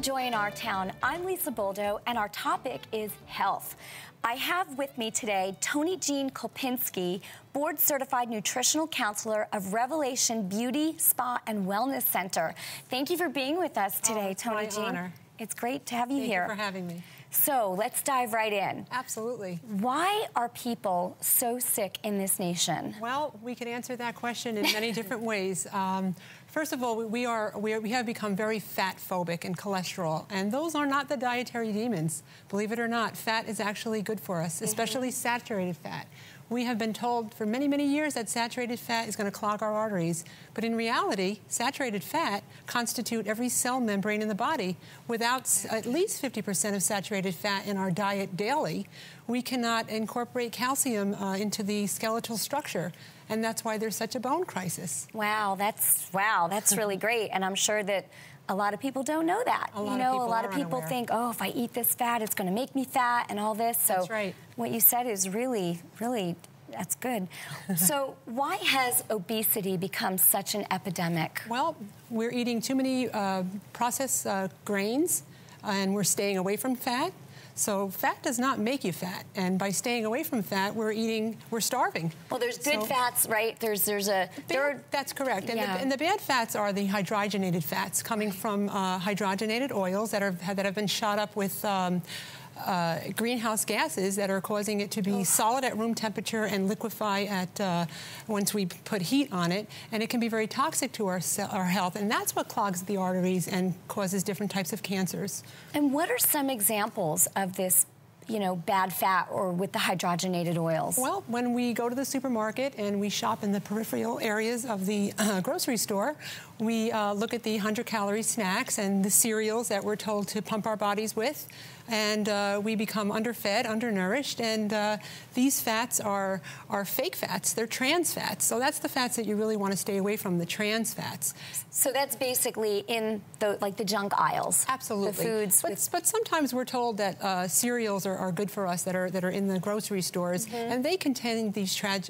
Joy in Our Town. I'm Lisa Boldo, and our topic is health. I have with me today Tonijean Kulpinski, board-certified nutritional counselor of Revelation Beauty, Spa, and Wellness Center. Thank you for being with us today, Tonijean. It's my honor. It's great to have you here. Thank you for having me. So let's dive right in. Absolutely. Why are people so sick in this nation? Well, we can answer that question in many different ways. First of all, we have become very fat phobic and cholesterol, and those are not the dietary demons. Believe it or not, fat is actually good for us, especially saturated fat. We have been told for many, many years that saturated fat is going to clog our arteries. But in reality, saturated fat constitute every cell membrane in the body. Without at least 50% of saturated fat in our diet daily, we cannot incorporate calcium into the skeletal structure. And that's why there's such a bone crisis. Wow, that's really great. And I'm sure that a lot of people don't know that. A lot of people think, oh, if I eat this fat, it's going to make me fat and all this. So that's right. What you said is really, that's good. So why has obesity become such an epidemic? Well, we're eating too many processed grains, and we're staying away from fat. So fat does not make you fat, and by staying away from fat, we're starving. Well, there's good fats, right? That's correct. And the bad fats are the hydrogenated fats coming from hydrogenated oils that have been shot up with greenhouse gases that are causing it to be solid at room temperature and liquefy at once we put heat on it, and it can be very toxic to our health, and that's what clogs the arteries and causes different types of cancers. And what are some examples of this, bad fat or with the hydrogenated oils? Well, when we go to the supermarket and we shop in the peripheral areas of the grocery store, we look at the 100-calorie snacks and the cereals that we're told to pump our bodies with, and we become underfed, undernourished, and these fats are fake fats. They're trans fats. So that's the fats that you really want to stay away from, the trans fats. So that's basically in the junk aisles. Absolutely. The foods. But sometimes we're told that cereals are good for us that are in the grocery stores, and they contain these trans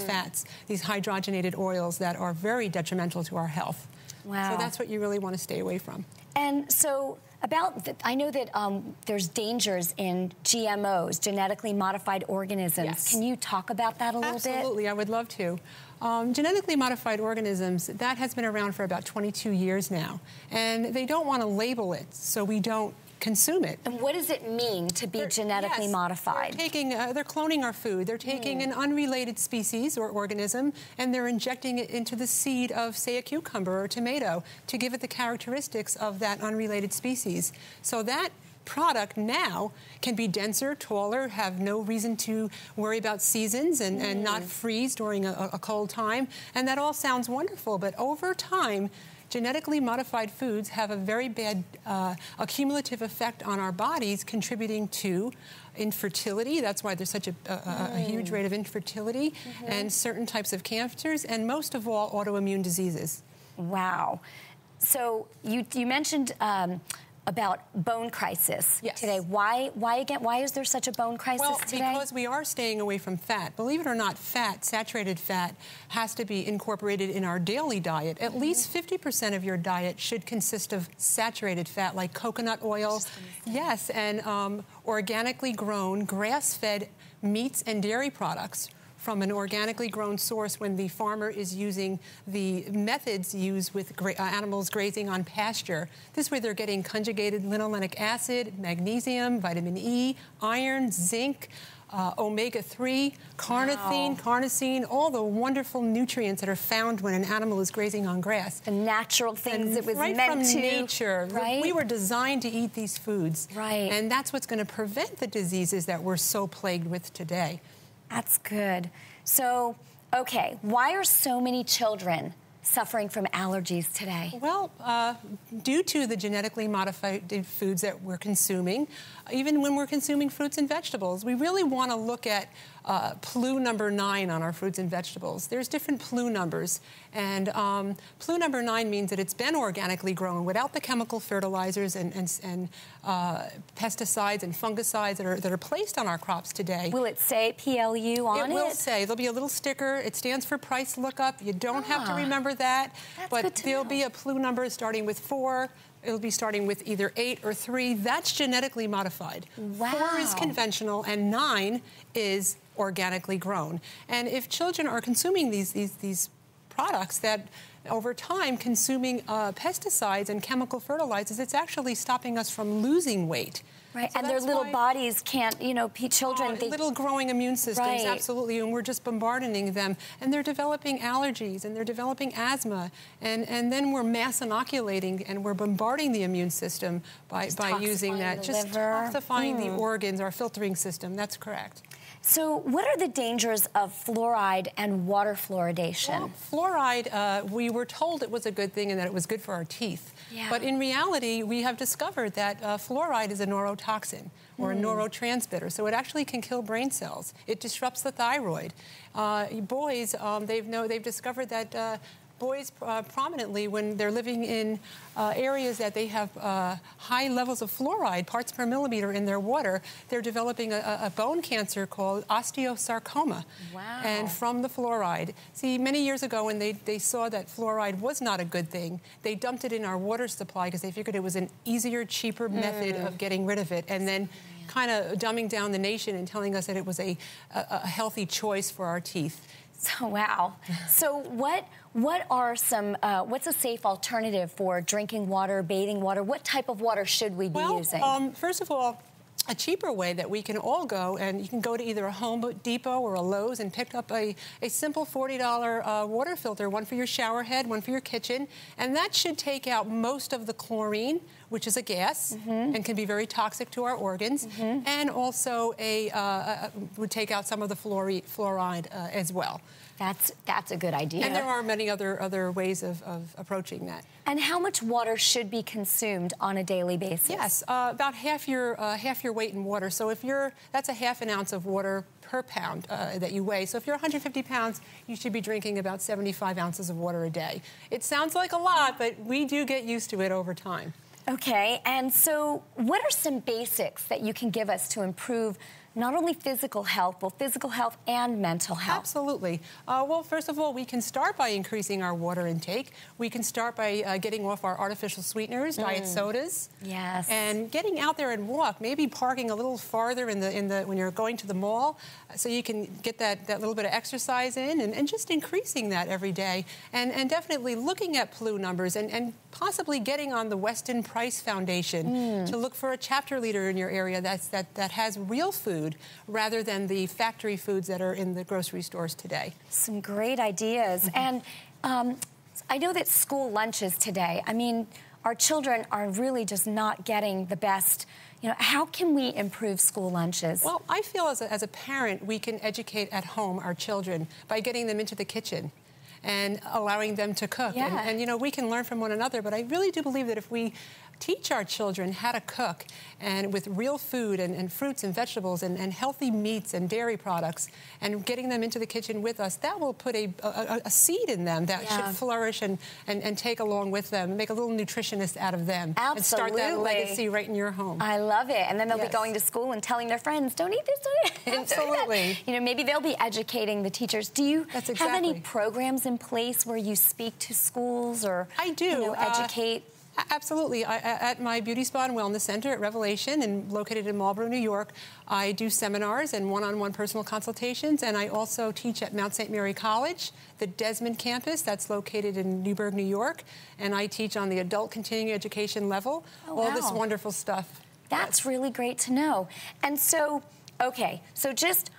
fats, these hydrogenated oils that are very detrimental to our health. Wow. So that's what you really want to stay away from. And so I know that there's dangers in GMOs, genetically modified organisms. Yes. Can you talk about that a little bit? Absolutely, I would love to. Genetically modified organisms, that has been around for about 22 years now. And they don't want to label it, so we don't consume it. And what does it mean to be genetically modified? They're cloning our food. They're taking an unrelated species or organism, and they're injecting it into the seed of, say, a cucumber or a tomato to give it the characteristics of that unrelated species. So that product now can be denser, taller, have no reason to worry about seasons and not freeze during a cold time. And that all sounds wonderful, but over time, genetically modified foods have a very bad accumulative effect on our bodies, contributing to infertility. That's why there's such a huge rate of infertility and certain types of cancers, and most of all, autoimmune diseases. Wow. So you mentioned about bone crisis today. Why is there such a bone crisis today? Well, because we are staying away from fat. Believe it or not, saturated fat, has to be incorporated in our daily diet. At least 50% of your diet should consist of saturated fat, like coconut oil. Yes, and organically grown, grass-fed meats and dairy products from an organically grown source when the farmer is using the methods used with animals grazing on pasture. This way they're getting conjugated linolenic acid, magnesium, vitamin E, iron, zinc, omega-3, carnitine, carnosine, all the wonderful nutrients that are found when an animal is grazing on grass. The natural things it was right meant from to. nature. Right? We were designed to eat these foods. Right. And that's what's going to prevent the diseases that we're so plagued with today. That's good. So, okay, why are so many children suffering from allergies today? Well, due to the genetically modified foods that we're consuming, even when we're consuming fruits and vegetables, we really want to look at PLU number 9 on our fruits and vegetables. There's different PLU numbers, and PLU number 9 means that it's been organically grown without the chemical fertilizers and pesticides and fungicides that are placed on our crops today. Will it say PLU on it? It will say. There'll be a little sticker. It stands for price lookup. You don't have to remember that, but there'll be a PLU number starting with 4. it'll be starting with either 8 or 3. That's genetically modified. Wow. 4 is conventional, and 9 is organically grown. And if children are consuming these products that over time consuming pesticides and chemical fertilizers, it's actually stopping us from losing weight. Right, So and their little bodies can't, you know, children... little growing immune systems, right. absolutely, and we're just bombarding them. And they're developing allergies, and they're developing asthma, and then we're mass inoculating, and we're bombarding the immune system by using that. Just toxifying the organs, our filtering system, that's correct. So what are the dangers of fluoride and water fluoridation? Well, fluoride, we were told it was a good thing and that it was good for our teeth. Yeah. But in reality, we have discovered that fluoride is a neurotoxin or a neurotransmitter, so it actually can kill brain cells. It disrupts the thyroid. Boys, they've discovered that boys prominently, when they're living in areas that they have high levels of fluoride, parts per millimeter in their water, they're developing a bone cancer called osteosarcoma. Wow. And from the fluoride. See, many years ago when they saw that fluoride was not a good thing, they dumped it in our water supply because they figured it was an easier, cheaper method of getting rid of it, and then kind of dumbing down the nation and telling us that it was a healthy choice for our teeth. So, wow. So what are some, what's a safe alternative for drinking water, bathing water? What type of water should we be using? First of all, a cheaper way that we can all go, and you can go to either a Home Depot or a Lowe's and pick up a simple $40 water filter, one for your shower head, one for your kitchen, and that should take out most of the chlorine, which is a gas and can be very toxic to our organs, and also would take out some of the fluoride as well. That's a good idea. And there are many other ways of approaching that. And how much water should be consumed on a daily basis? Yes, about half your weight in water. So that's a half an ounce of water per pound that you weigh. So if you're 150 pounds, you should be drinking about 75 ounces of water a day. It sounds like a lot, but we do get used to it over time. Okay, and so what are some basics that you can give us to improve not only physical health, but physical health and mental health? Absolutely. Well, first of all, we can start by increasing our water intake. We can start by getting off our artificial sweeteners, diet sodas. Yes. And getting out there and walk, maybe parking a little farther when you're going to the mall, so you can get that little bit of exercise in, and just increasing that every day. And definitely looking at PLU numbers and possibly getting on the Weston Price Foundation to look for a chapter leader in your area that has real food rather than the factory foods that are in the grocery stores today. Some great ideas. And I know that school lunches today, I mean, our children are really just not getting the best. You know, how can we improve school lunches? Well, I feel as a parent, we can educate at home our children by getting them into the kitchen and allowing them to cook. Yeah. And, you know, we can learn from one another, but I really do believe that if we teach our children how to cook and with real food and fruits and vegetables and healthy meats and dairy products, and getting them into the kitchen with us, that will put a seed in them that should flourish and take along with them, make a little nutritionist out of them. Absolutely. And start that legacy right in your home. I love it. And then they'll be going to school and telling their friends, don't eat this, don't eat it. Absolutely. You know, maybe they'll be educating the teachers. Do you have any programs in place where you speak to schools or I do. You know, educate? Absolutely. At my Beauty Spa and Wellness Center at Revelation, and located in Marlboro, New York, I do seminars and one-on-one personal consultations, and I also teach at Mount St. Mary College, the Desmond campus that's located in Newburgh, New York, and I teach on the adult continuing education level, all this wonderful stuff. That's really great to know. And so, okay, so just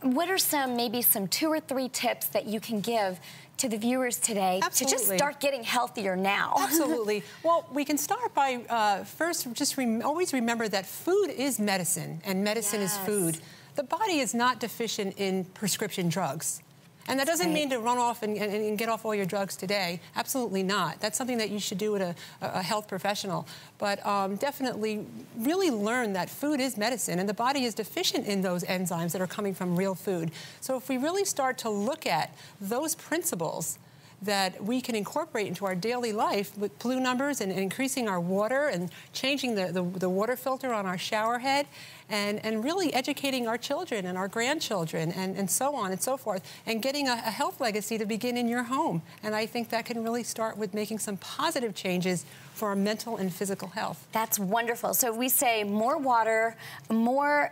what are maybe some 2 or 3 tips that you can give to the viewers today to just start getting healthier now? Absolutely. Well, we can start by first just always remember that food is medicine and medicine is food. The body is not deficient in prescription drugs. And that doesn't mean to run off and get off all your drugs today. Absolutely not. That's something that you should do with a health professional. But definitely really learn that food is medicine, and the body is deficient in those enzymes that are coming from real food. So if we really start to look at those principles, that we can incorporate into our daily life with blue numbers and increasing our water and changing the water filter on our shower head and really educating our children and our grandchildren and so on and so forth, and getting a health legacy to begin in your home. And I think that can really start with making some positive changes for our mental and physical health. That's wonderful. So we say more water, more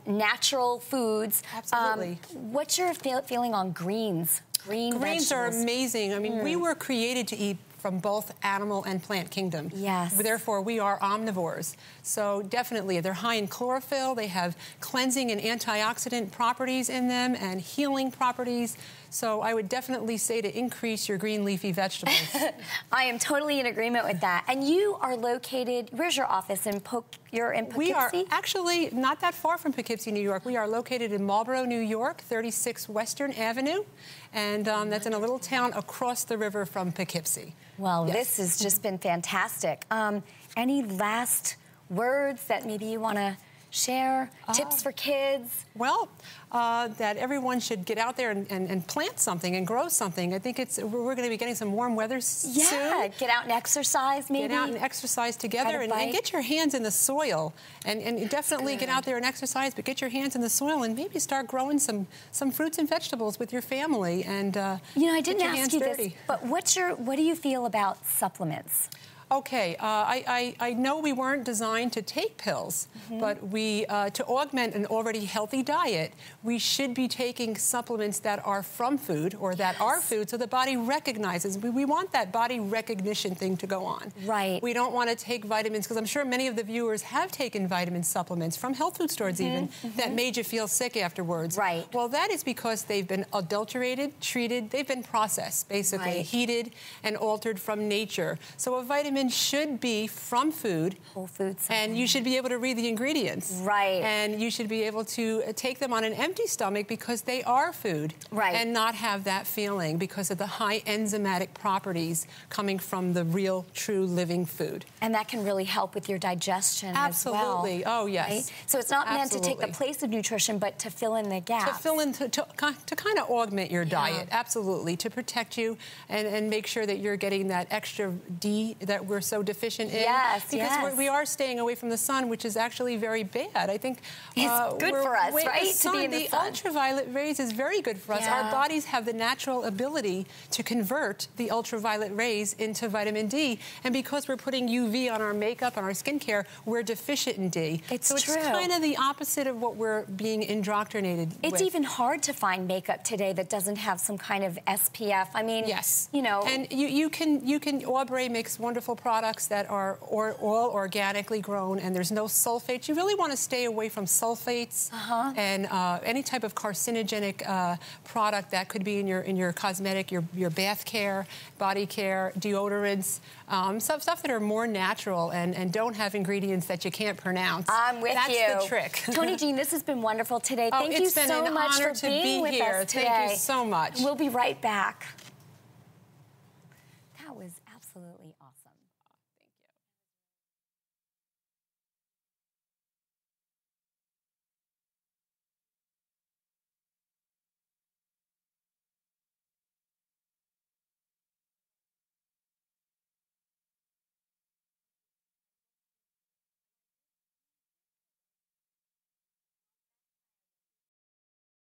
natural foods. Absolutely. What's your feeling on greens? Greens vegetables are amazing. I mean, we were created to eat from both animal and plant kingdom. Yes. Therefore, we are omnivores. So definitely, they're high in chlorophyll. They have cleansing and antioxidant properties in them and healing properties. So I would definitely say to increase your green leafy vegetables. I am totally in agreement with that. And you are located, where's your office? You're in Poughkeepsie? We are actually not that far from Poughkeepsie, New York. We are located in Marlboro, New York, 36 Western Avenue. And that's in a little town across the river from Poughkeepsie. Well, this has just been fantastic. Any last words that maybe you want to share? Tips for kids? Well, that everyone should get out there and plant something and grow something. I think we're going to be getting some warm weather soon. Yeah, get out and exercise maybe. Get out and exercise together and get your hands in the soil. And definitely get out there and exercise, but get your hands in the soil and maybe start growing some fruits and vegetables with your family. And you know, I didn't ask you this, but what do you feel about supplements? Okay, I know we weren't designed to take pills, but to augment an already healthy diet, we should be taking supplements that are from food or that are food, so the body recognizes. We want that body recognition thing to go on. Right. We don't want to take vitamins, because I'm sure many of the viewers have taken vitamin supplements from health food stores even that made you feel sick afterwards. Right. Well, that is because they've been adulterated, treated, they've been processed, basically, heated and altered from nature. So a vitamin should be from food, whole foods, and you should be able to read the ingredients. Right. And you should be able to take them on an empty stomach because they are food. Right. And not have that feeling because of the high enzymatic properties coming from the real, true, living food. And that can really help with your digestion Absolutely. as well. Oh, yes. Right? So it's not meant to take the place of nutrition, but to fill in the gaps. To fill in, to kind of augment your diet. Absolutely. To protect you and make sure that you're getting that extra D that we're so deficient in. Yes, because we are staying away from the sun, which is actually very bad. I think it's good for us, right? To be in the sun. Ultraviolet rays is very good for us. Yeah. Our bodies have the natural ability to convert the ultraviolet rays into vitamin D, and because we're putting UV on our makeup and our skincare, we're deficient in D. It's so true. It's kind of the opposite of what we're being indoctrinated with. It's even hard to find makeup today that doesn't have some kind of SPF. I mean, you know. And you can Aubrey makes wonderful products that are all organically grown, and there's no sulfates. You really want to stay away from sulfates and any type of carcinogenic product that could be in your cosmetic, your bath care, body care, deodorants, stuff that are more natural and don't have ingredients that you can't pronounce. I'm with you. That's the trick. Tonijean, this has been wonderful today. Thank you so much for being with us today. Thank you so much. We'll be right back.